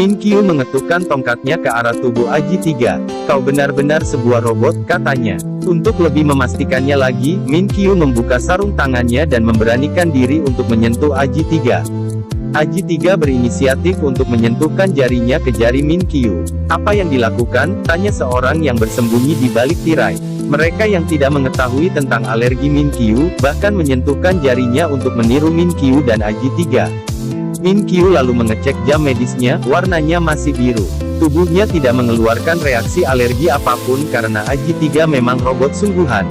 Min Kyu mengetukkan tongkatnya ke arah tubuh Aji 3. Kau benar-benar sebuah robot, katanya. Untuk lebih memastikannya lagi, Min Kyu membuka sarung tangannya dan memberanikan diri untuk menyentuh Aji 3. Aji 3 berinisiatif untuk menyentuhkan jarinya ke jari Min Kyu. Apa yang dilakukan? Tanya seorang yang bersembunyi di balik tirai. Mereka yang tidak mengetahui tentang alergi Min Kyu, bahkan menyentuhkan jarinya untuk meniru Min Kyu dan Aji 3. Min Kyu lalu mengecek jam medisnya, warnanya masih biru. Tubuhnya tidak mengeluarkan reaksi alergi apapun karena Aji 3 memang robot sungguhan.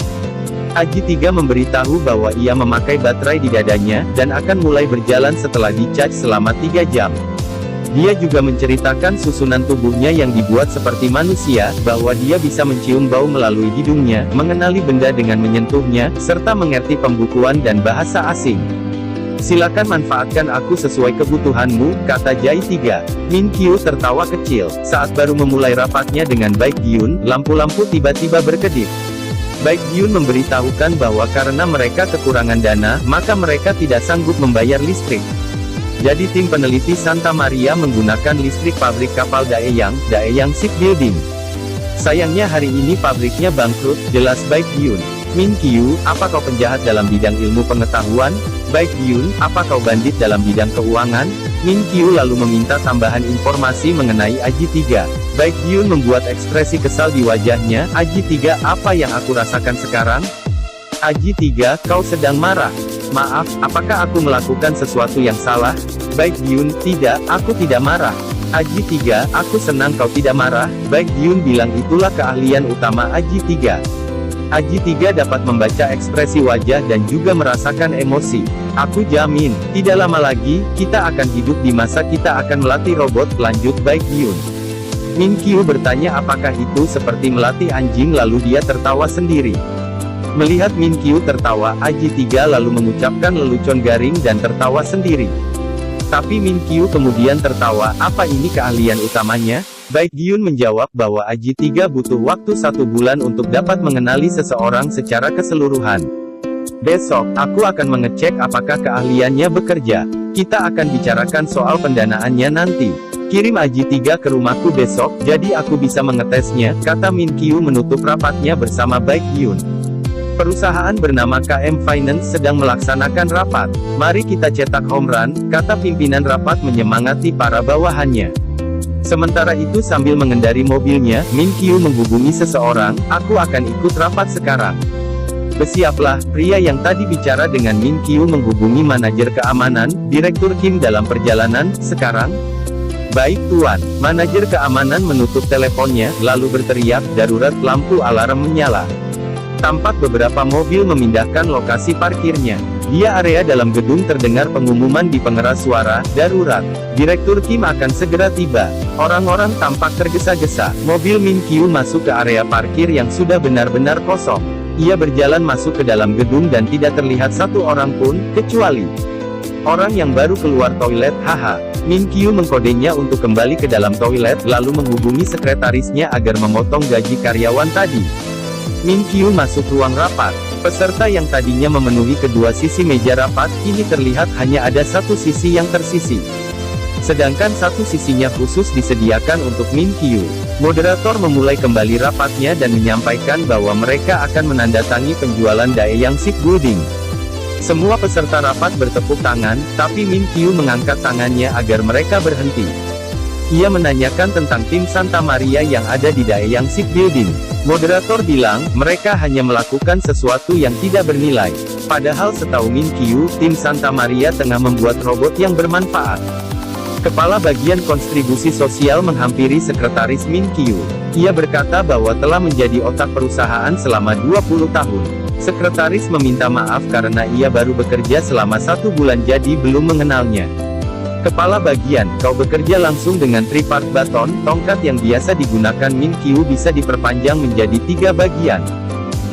Aji 3 memberitahu bahwa ia memakai baterai di dadanya, dan akan mulai berjalan setelah di-charge selama 3 jam. Dia juga menceritakan susunan tubuhnya yang dibuat seperti manusia, bahwa dia bisa mencium bau melalui hidungnya, mengenali benda dengan menyentuhnya, serta mengerti pembukuan dan bahasa asing. Silakan manfaatkan aku sesuai kebutuhanmu, kata Jai 3. Min Kyu tertawa kecil. Saat baru memulai rapatnya dengan Baek Gyun, lampu-lampu tiba-tiba berkedip. Baek Gyun memberitahukan bahwa karena mereka kekurangan dana, maka mereka tidak sanggup membayar listrik. Jadi tim peneliti Santa Maria menggunakan listrik pabrik kapal Daeyang Shipbuilding. Sayangnya hari ini pabriknya bangkrut, jelas Baek Gyun. Min Kyu, apa kau penjahat dalam bidang ilmu pengetahuan? Baek Gyun, apa kau bandit dalam bidang keuangan? Min Kyu lalu meminta tambahan informasi mengenai Aji 3. Baek Gyun membuat ekspresi kesal di wajahnya. Aji 3, apa yang aku rasakan sekarang? Aji 3, kau sedang marah. Maaf, apakah aku melakukan sesuatu yang salah? Baek Gyun, tidak, aku tidak marah. Aji 3, aku senang kau tidak marah. Baek Gyun bilang itulah keahlian utama Aji 3. Aji 3 dapat membaca ekspresi wajah dan juga merasakan emosi. Aku jamin, tidak lama lagi, kita akan hidup di masa kita akan melatih robot, lanjut Baek Gyun. Min Kyu bertanya apakah itu seperti melatih anjing, lalu dia tertawa sendiri. Melihat Min Kyu tertawa, Aji 3 lalu mengucapkan lelucon garing dan tertawa sendiri. Tapi Min Kyu kemudian tertawa, apa ini keahlian utamanya? Baek Gyun menjawab bahwa Aji 3 butuh waktu 1 bulan untuk dapat mengenali seseorang secara keseluruhan. Besok, aku akan mengecek apakah keahliannya bekerja. Kita akan bicarakan soal pendanaannya nanti. Kirim Aji 3 ke rumahku besok, jadi aku bisa mengetesnya, kata Min Kyu menutup rapatnya bersama Baek Gyun. Perusahaan bernama KM Finance sedang melaksanakan rapat. Mari kita cetak home run, kata pimpinan rapat menyemangati para bawahannya. Sementara itu sambil mengendari mobilnya, Min Kyu menghubungi seseorang, aku akan ikut rapat sekarang. Bersiaplah, pria yang tadi bicara dengan Min Kyu menghubungi manajer keamanan, Direktur Kim dalam perjalanan, sekarang? Baik tuan, manajer keamanan menutup teleponnya, lalu berteriak, darurat, lampu alarm menyala. Tampak beberapa mobil memindahkan lokasi parkirnya. Di area dalam gedung terdengar pengumuman di pengeras suara, darurat. Direktur Kim akan segera tiba. Orang-orang tampak tergesa-gesa. Mobil Min Kyu masuk ke area parkir yang sudah benar-benar kosong. Ia berjalan masuk ke dalam gedung dan tidak terlihat satu orang pun, kecuali orang yang baru keluar toilet, haha. Min Kyu mengkodenya untuk kembali ke dalam toilet, lalu menghubungi sekretarisnya agar memotong gaji karyawan tadi. Min Kyu masuk ruang rapat. Peserta yang tadinya memenuhi kedua sisi meja rapat, kini terlihat hanya ada satu sisi yang tersisi. Sedangkan satu sisinya khusus disediakan untuk Min Kyu. Moderator memulai kembali rapatnya dan menyampaikan bahwa mereka akan menandatangani penjualan Daeyang Shipbuilding. Semua peserta rapat bertepuk tangan, tapi Min Kyu mengangkat tangannya agar mereka berhenti. Ia menanyakan tentang tim Santa Maria yang ada di Daeyang Shipbuilding. Moderator bilang, mereka hanya melakukan sesuatu yang tidak bernilai. Padahal setahu Min Kyu, tim Santa Maria tengah membuat robot yang bermanfaat. Kepala bagian kontribusi sosial menghampiri sekretaris Min Kyu. Ia berkata bahwa telah menjadi otak perusahaan selama 20 tahun. Sekretaris meminta maaf karena ia baru bekerja selama 1 bulan jadi belum mengenalnya. Kepala bagian, kau bekerja langsung dengan tripart baton, tongkat yang biasa digunakan Min Kyu bisa diperpanjang menjadi 3 bagian.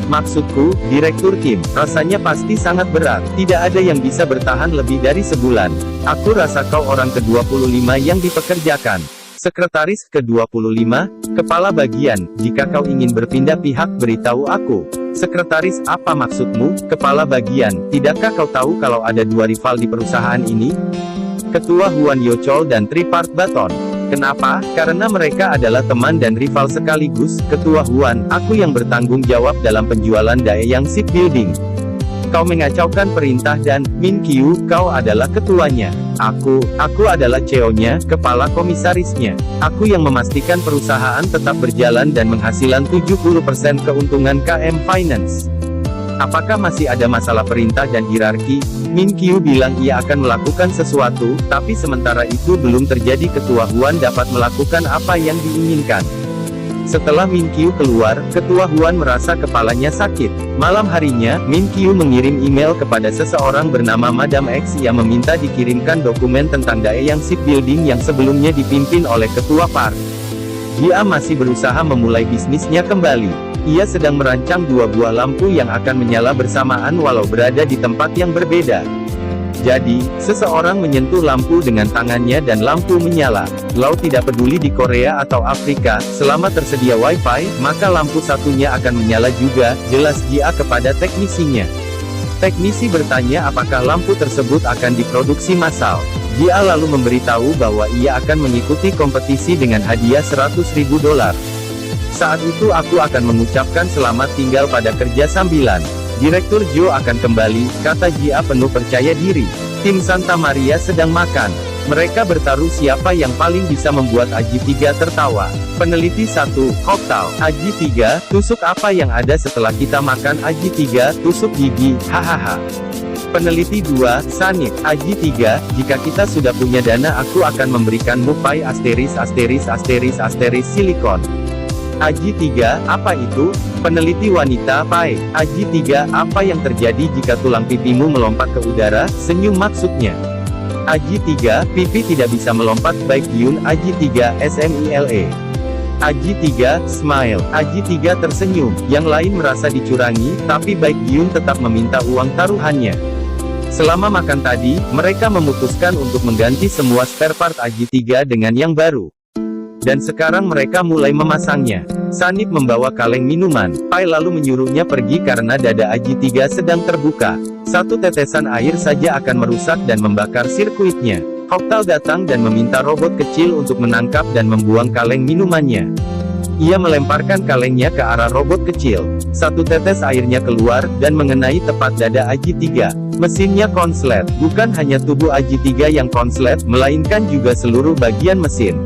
Maksudku, Direktur Kim, rasanya pasti sangat berat, tidak ada yang bisa bertahan lebih dari sebulan. Aku rasa kau orang ke-25 yang dipekerjakan. Sekretaris ke-25, kepala bagian, jika kau ingin berpindah pihak beritahu aku. Sekretaris, apa maksudmu, kepala bagian, tidakkah kau tahu kalau ada 2 rival di perusahaan ini? Ketua Huan Yochol dan Tripart Baton. Kenapa? Karena mereka adalah teman dan rival sekaligus. Ketua Huan, aku yang bertanggung jawab dalam penjualan Daeyang Shipbuilding. Kau mengacaukan perintah dan, Min Qiu, kau adalah ketuanya. Aku adalah CEO-nya, kepala komisarisnya. Aku yang memastikan perusahaan tetap berjalan dan menghasilkan 70% keuntungan KM Finance. Apakah masih ada masalah perintah dan hierarki? Min Qiu bilang ia akan melakukan sesuatu, tapi sementara itu belum terjadi. Ketua Huan dapat melakukan apa yang diinginkan. Setelah Min Qiu keluar, Ketua Huan merasa kepalanya sakit. Malam harinya, Min Qiu mengirim email kepada seseorang bernama Madam X yang meminta dikirimkan dokumen tentang Daeyang Shipbuilding yang sebelumnya dipimpin oleh Ketua Park. Dia masih berusaha memulai bisnisnya kembali. Ia sedang merancang 2 buah lampu yang akan menyala bersamaan walau berada di tempat yang berbeda. Jadi, seseorang menyentuh lampu dengan tangannya dan lampu menyala. Lau tidak peduli di Korea atau Afrika, selama tersedia Wi-Fi, maka lampu satunya akan menyala juga, jelas Jia kepada teknisinya. Teknisi bertanya apakah lampu tersebut akan diproduksi massal. Jia lalu memberitahu bahwa ia akan mengikuti kompetisi dengan hadiah $100.000. Saat itu aku akan mengucapkan selamat tinggal pada kerja sambilan. Direktur Joe akan kembali, kata Jia penuh percaya diri. Tim Santa Maria sedang makan. Mereka bertaruh siapa yang paling bisa membuat Aji 3 tertawa. Peneliti 1, Koktal. Aji 3, tusuk apa yang ada setelah kita makan? Aji 3, tusuk gigi, hahaha. Peneliti 2, Sanit. Aji 3, jika kita sudah punya dana aku akan memberikanmu pai asteris silikon. Aji 3, apa itu? Peneliti wanita, pai. Aji 3, apa yang terjadi jika tulang pipimu melompat ke udara? Senyum maksudnya. Aji 3, pipi tidak bisa melompat, baik Yun. Aji 3, SMILE. Aji 3, smile. Aji 3 tersenyum. Yang lain merasa dicurangi, tapi baik Yun tetap meminta uang taruhannya. Selama makan tadi, mereka memutuskan untuk mengganti semua spare part Aji 3 dengan yang baru. Dan sekarang mereka mulai memasangnya. Sanip membawa kaleng minuman. Pai lalu menyuruhnya pergi karena dada Aji 3 sedang terbuka. 1 tetesan air saja akan merusak dan membakar sirkuitnya. Koktal datang dan meminta robot kecil untuk menangkap dan membuang kaleng minumannya. Ia melemparkan kalengnya ke arah robot kecil. 1 tetes airnya keluar, dan mengenai tepat dada Aji 3. Mesinnya konslet. Bukan hanya tubuh Aji 3 yang konslet, melainkan juga seluruh bagian mesin.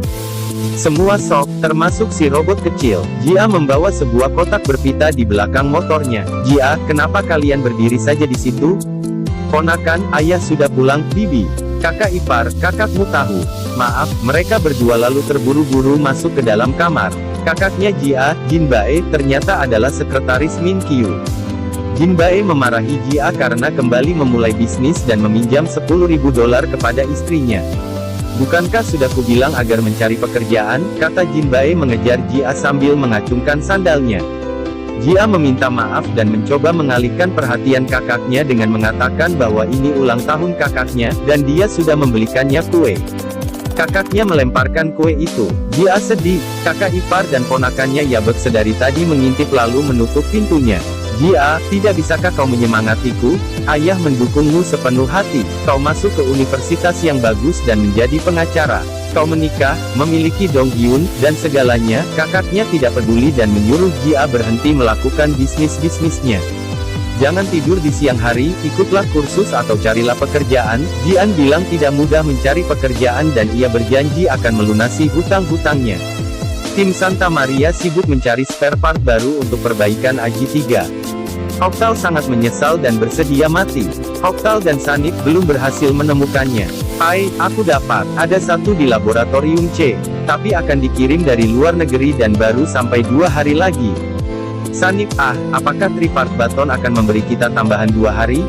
Semua shock, termasuk si robot kecil. Jia membawa sebuah kotak berpita di belakang motornya. Jia, kenapa kalian berdiri saja di situ? Ponakan, ayah sudah pulang. Bibi, kakak ipar, kakakmu tahu. Maaf, mereka berdua lalu terburu-buru masuk ke dalam kamar. Kakaknya Jia, Jin Bae, ternyata adalah sekretaris Min Qiu. Jin Bae memarahi Jia karena kembali memulai bisnis dan meminjam $10.000 kepada istrinya. Bukankah sudah kubilang agar mencari pekerjaan, kata Jin Bae mengejar Jia sambil mengacungkan sandalnya. Jia meminta maaf dan mencoba mengalihkan perhatian kakaknya dengan mengatakan bahwa ini ulang tahun kakaknya, dan dia sudah membelikannya kue. Kakaknya melemparkan kue itu. Jia sedih, kakak ipar dan ponakannya Yabek sedari tadi mengintip lalu menutup pintunya. Jia, tidak bisakah kau menyemangatiku? Ayah mendukungmu sepenuh hati. Kau masuk ke universitas yang bagus dan menjadi pengacara. Kau menikah, memiliki Dong Hyun, dan segalanya. Kakaknya tidak peduli dan menyuruh Jia berhenti melakukan bisnis-bisnisnya. Jangan tidur di siang hari, ikutlah kursus atau carilah pekerjaan. Jian bilang tidak mudah mencari pekerjaan dan ia berjanji akan melunasi hutang-hutangnya. Tim Santa Maria sibuk mencari spare part baru untuk perbaikan Aji 3. Koktal sangat menyesal dan bersedia mati. Koktal dan Sanip belum berhasil menemukannya. Pai, aku dapat. Ada 1 di laboratorium C. Tapi akan dikirim dari luar negeri dan baru sampai 2 hari lagi. Sanip, apakah Tripart Baton akan memberi kita tambahan 2 hari?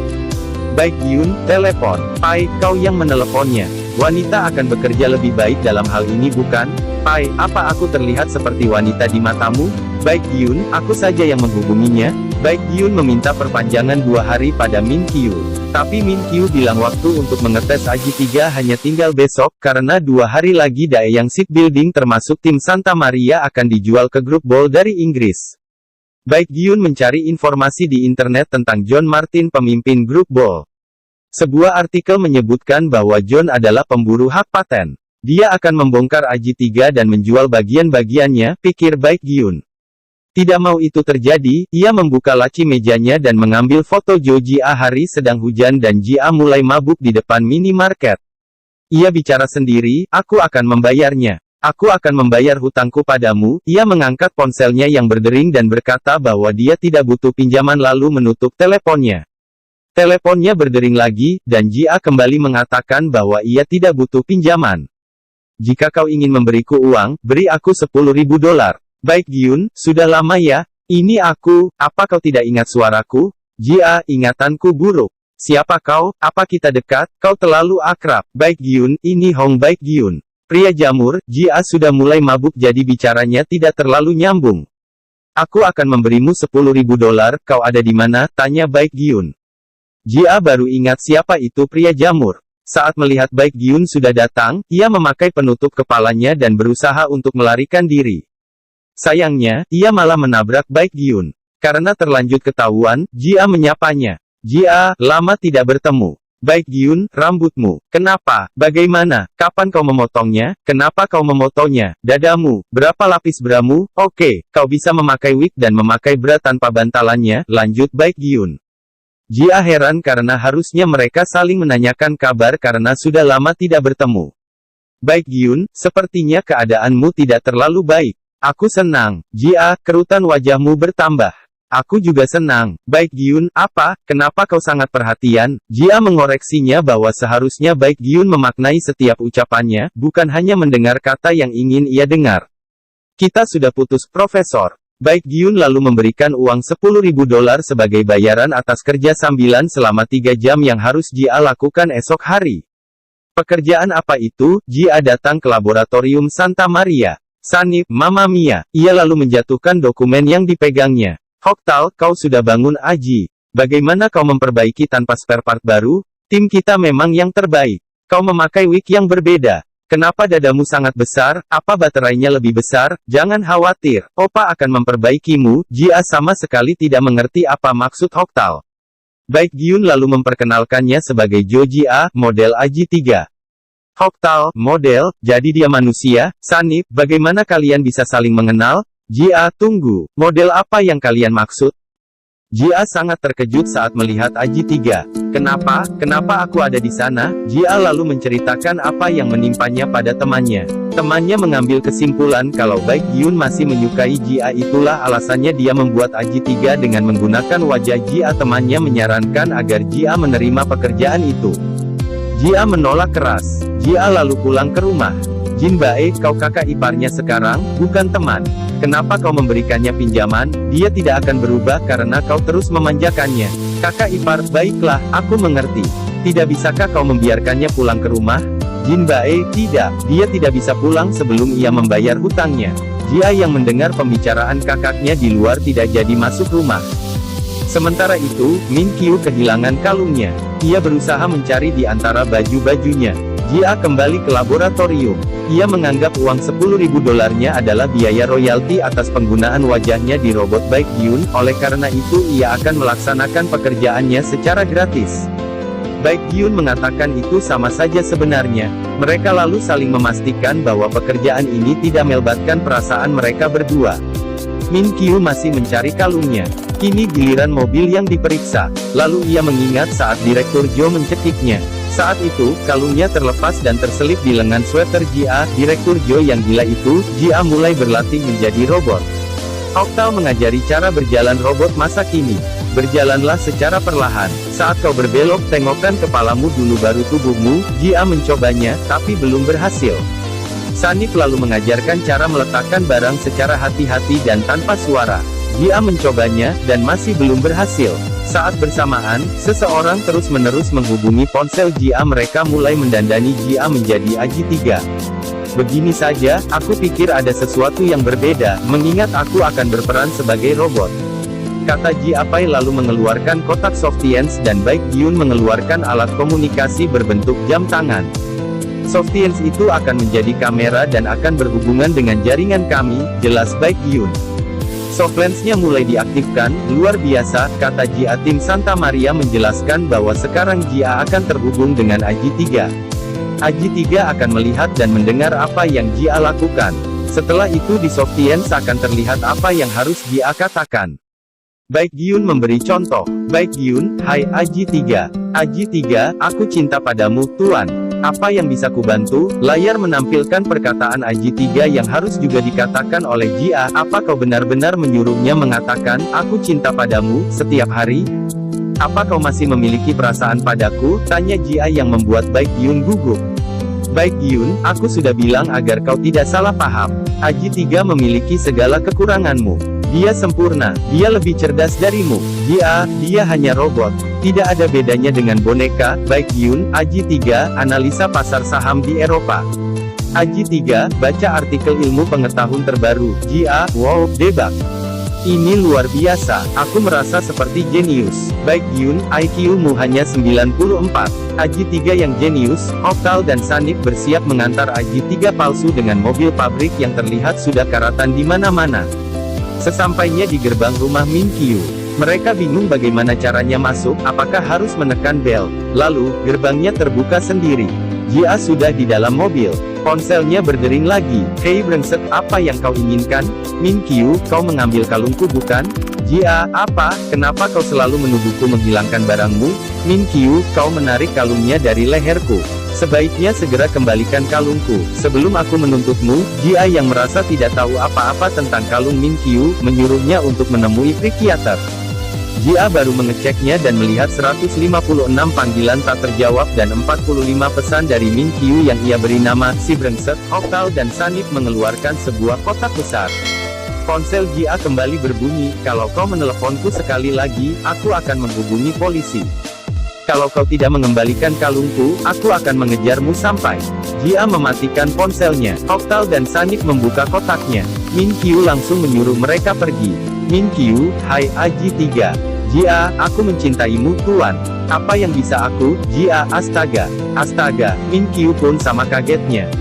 Baik Yun, telepon. Pai, kau yang meneleponnya. Wanita akan bekerja lebih baik dalam hal ini bukan? Pai, apa aku terlihat seperti wanita di matamu? Baik Yun, aku saja yang menghubunginya. Baik Yun meminta perpanjangan 2 hari pada Min Qiu. Tapi Min Qiu bilang waktu untuk mengetes Aji 3 hanya tinggal besok, karena 2 hari lagi Daeyang Shipbuilding termasuk tim Santa Maria akan dijual ke grup Ball dari Inggris. Baik Yun mencari informasi di internet tentang John Martin pemimpin grup Ball. Sebuah artikel menyebutkan bahwa John adalah pemburu hak paten. Dia akan membongkar Aji 3 dan menjual bagian-bagiannya, pikir Baek Gyun. Tidak mau itu terjadi, ia membuka laci mejanya dan mengambil foto Jo Jia. Hari sedang hujan dan Jia mulai mabuk di depan minimarket. Ia bicara sendiri, aku akan membayarnya. Aku akan membayar hutangku padamu. Ia mengangkat ponselnya yang berdering dan berkata bahwa dia tidak butuh pinjaman lalu menutup teleponnya. Teleponnya berdering lagi, dan Jia kembali mengatakan bahwa ia tidak butuh pinjaman. Jika kau ingin memberiku uang, beri aku $10.000. Baek Gyun, sudah lama ya? Ini aku, apa kau tidak ingat suaraku? Jia, ingatanku buruk. Siapa kau? Apa kita dekat? Kau terlalu akrab. Baek Gyun, ini Hong Baek Gyun. Pria jamur. Jia sudah mulai mabuk jadi bicaranya tidak terlalu nyambung. Aku akan memberimu $10.000, kau ada di mana? Tanya Baek Gyun. Jia baru ingat siapa itu pria jamur. Saat melihat Baek Gyun sudah datang, ia memakai penutup kepalanya dan berusaha untuk melarikan diri. Sayangnya, ia malah menabrak Baek Gyun. Karena terlanjut ketahuan, Jia menyapanya. Jia, lama tidak bertemu. Baek Gyun, rambutmu. Kenapa? Bagaimana? Kapan kau memotongnya? Kenapa kau memotongnya? Dadamu. Berapa lapis bramu? Oke, kau bisa memakai wig dan memakai bra tanpa bantalannya, lanjut Baek Gyun. Jia heran karena harusnya mereka saling menanyakan kabar karena sudah lama tidak bertemu. Baek Gyun, sepertinya keadaanmu tidak terlalu baik. Aku senang. Jia, kerutan wajahmu bertambah. Aku juga senang. Baek Gyun, apa? Kenapa kau sangat perhatian? Jia mengoreksinya bahwa seharusnya Baek Gyun memaknai setiap ucapannya, bukan hanya mendengar kata yang ingin ia dengar. Kita sudah putus, Profesor. Baek Gyun lalu memberikan uang $10.000 sebagai bayaran atas kerja sambilan selama 3 jam yang harus Jia lakukan esok hari. Pekerjaan apa itu? Jia datang ke laboratorium Santa Maria. Sanip, Mama Mia. Ia lalu menjatuhkan dokumen yang dipegangnya. Hoktal, kau sudah bangun Aji. Bagaimana kau memperbaiki tanpa spare part baru? Tim kita memang yang terbaik. Kau memakai wig yang berbeda. Kenapa dadamu sangat besar? Apa baterainya lebih besar? Jangan khawatir, Opa akan memperbaikimu. Jia sama sekali tidak mengerti apa maksud Hoktal. Baek Gyun lalu memperkenalkannya sebagai Jo Jia, model Aji 3. Hoktal, model, jadi dia manusia. Sanip, bagaimana kalian bisa saling mengenal? Jia, tunggu, model apa yang kalian maksud? Jia sangat terkejut saat melihat Aji 3. Kenapa aku ada di sana? Jia lalu menceritakan apa yang menimpanya pada temannya. Temannya mengambil kesimpulan kalau Baek Gyun masih menyukai Jia, itulah alasannya dia membuat Aji 3 dengan menggunakan wajah Jia. Temannya menyarankan agar Jia menerima pekerjaan itu. Jia menolak keras. Jia lalu pulang ke rumah. Jin Bae, kau kakak iparnya sekarang, bukan teman. Kenapa kau memberikannya pinjaman? Dia tidak akan berubah karena kau terus memanjakannya. Kakak ipar, baiklah, aku mengerti. Tidak bisakah kau membiarkannya pulang ke rumah? Jin Bae, tidak. Dia tidak bisa pulang sebelum ia membayar hutangnya. Jia yang mendengar pembicaraan kakaknya di luar tidak jadi masuk rumah. Sementara itu, Min Kyu kehilangan kalungnya. Ia berusaha mencari di antara baju-bajunya. Jia kembali ke laboratorium. Ia menganggap uang $10.000 adalah biaya royalti atas penggunaan wajahnya di robot Baek Gyun, oleh karena itu ia akan melaksanakan pekerjaannya secara gratis. Baek Gyun mengatakan itu sama saja sebenarnya. Mereka lalu saling memastikan bahwa pekerjaan ini tidak melibatkan perasaan mereka berdua. Min Kyu masih mencari kalungnya. Kini giliran mobil yang diperiksa. Lalu ia mengingat saat Direktur Jo mencekiknya. Saat itu, kalungnya terlepas dan terselip di lengan sweater Jia. Direktur Jo yang gila itu, Jia mulai berlatih menjadi robot. Hoktal mengajari cara berjalan robot masa kini. Berjalanlah secara perlahan. Saat kau berbelok, tengokkan kepalamu dulu baru tubuhmu. Jia mencobanya, tapi belum berhasil. Sanip lalu mengajarkan cara meletakkan barang secara hati-hati dan tanpa suara. Jia mencobanya, dan masih belum berhasil. Saat bersamaan, seseorang terus-menerus menghubungi ponsel Jia. Mereka mulai mendandani Jia menjadi Aji 3. Begini saja, aku pikir ada sesuatu yang berbeda, mengingat aku akan berperan sebagai robot. Kata Jia Pai lalu mengeluarkan kotak Softiens dan Baek Gyun mengeluarkan alat komunikasi berbentuk jam tangan. Softiens itu akan menjadi kamera dan akan berhubungan dengan jaringan kami, jelas Baek Gyun. Softlens-nya mulai diaktifkan, luar biasa, kata Jia. Tim Santa Maria menjelaskan bahwa sekarang Jia akan terhubung dengan Aji 3. Aji 3 akan melihat dan mendengar apa yang Jia lakukan. Setelah itu di Softiens akan terlihat apa yang harus Jia katakan. Baik Gyun memberi contoh. Baik Gyun, hai Aji 3. Aji 3, aku cinta padamu, Tuan. Apa yang bisa kubantu? Layar menampilkan perkataan Aji 3 yang harus juga dikatakan oleh Jia. Apa kau benar-benar menyuruhnya mengatakan, aku cinta padamu, setiap hari? Apa kau masih memiliki perasaan padaku? Tanya Jia yang membuat Baik Gyun gugup. Baik Gyun, aku sudah bilang agar kau tidak salah paham. Aji 3 memiliki segala kekuranganmu. Dia sempurna, dia lebih cerdas darimu. Dia hanya robot. Tidak ada bedanya dengan boneka. Baik Gyun, Aji 3, analisa pasar saham di Eropa. Aji 3, baca artikel ilmu pengetahuan terbaru. Jia, wow, debak. Ini luar biasa, aku merasa seperti jenius. Baik Gyun, IQ-mu hanya 94. Aji 3 yang jenius, Octal dan Sanip bersiap mengantar Aji 3 palsu dengan mobil pabrik yang terlihat sudah karatan di mana-mana. Sesampainya di gerbang rumah Min Kyu, mereka bingung bagaimana caranya masuk, apakah harus menekan bel. Lalu, gerbangnya terbuka sendiri. Jia sudah di dalam mobil. Ponselnya berdering lagi. Hei brengsek, apa yang kau inginkan? Min Kyu, kau mengambil kalungku bukan? Jia, apa? Kenapa kau selalu menuduhku menghilangkan barangmu? Min Kyu, kau menarik kalungnya dari leherku. Sebaiknya segera kembalikan kalungku, sebelum aku menuntutmu. Jia yang merasa tidak tahu apa-apa tentang kalung Min Kyu, menyuruhnya untuk menemui psikiater. Jia baru mengeceknya dan melihat 156 panggilan tak terjawab dan 45 pesan dari Min Kyu yang ia beri nama, si brengsek. Octal dan Sanip mengeluarkan sebuah kotak besar. Ponsel Jia kembali berbunyi, kalau kau meneleponku sekali lagi, aku akan menghubungi polisi. Kalau kau tidak mengembalikan kalungku, aku akan mengejarmu sampai. Jia mematikan ponselnya. Octal dan Sanip membuka kotaknya. Min Kyu langsung menyuruh mereka pergi. Min Kyu, hai Aji 3. Jia, aku mencintaimu, Tuan. Apa yang bisa aku? Jia, astaga. Astaga, Min Kyu pun sama kagetnya.